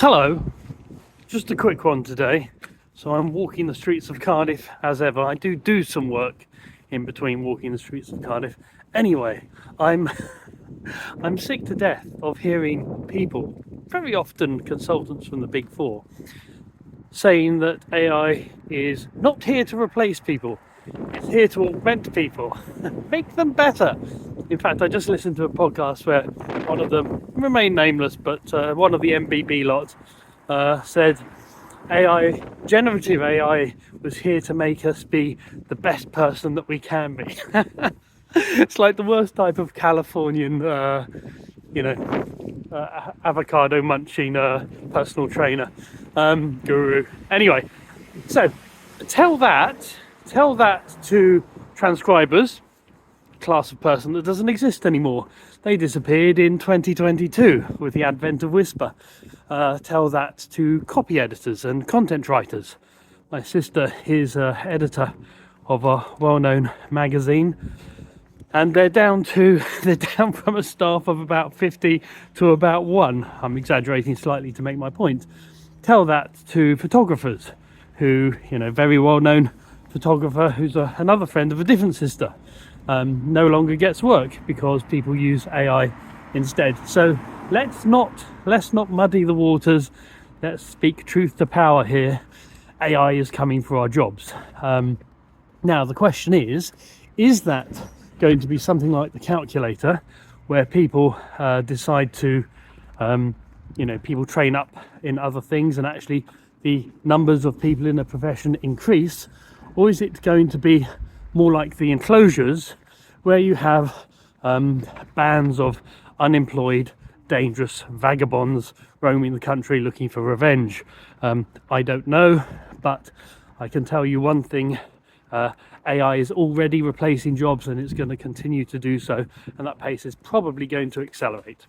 Hello, just a quick one today. So I'm walking the streets of Cardiff as ever. I do some work in between walking the streets of Cardiff. Anyway, I'm sick to death of hearing people, very often consultants from the Big Four, saying that AI is not here to replace people. It's here to augment people, make them better. In fact, I just listened to a podcast where one of them, remain nameless, but one of the MBB lot said AI, generative AI, was here to make us be the best person that we can be. It's like the worst type of Californian, avocado munching personal trainer guru. Anyway, so tell that to transcribers, class of person that doesn't exist anymore. They disappeared in 2022 with the advent of Whisper. Tell that to copy editors and content writers. My sister is editor of a well-known magazine, and they're down from a staff of about 50 to about 1. I'm exaggerating slightly to make my point. Tell that to photographers who, very well-known photographer who's another friend of a different sister, no longer gets work because people use AI instead. So let's not muddy the waters. Let's speak truth to power here. AI is coming for our jobs. Now the question is that going to be something like the calculator, where people decide to people train up in other things and actually the numbers of people in a profession increase? Or is it going to be more like the enclosures, where you have bands of unemployed, dangerous vagabonds roaming the country looking for revenge? I don't know, but I can tell you one thing. AI is already replacing jobs, and it's going to continue to do so, and that pace is probably going to accelerate.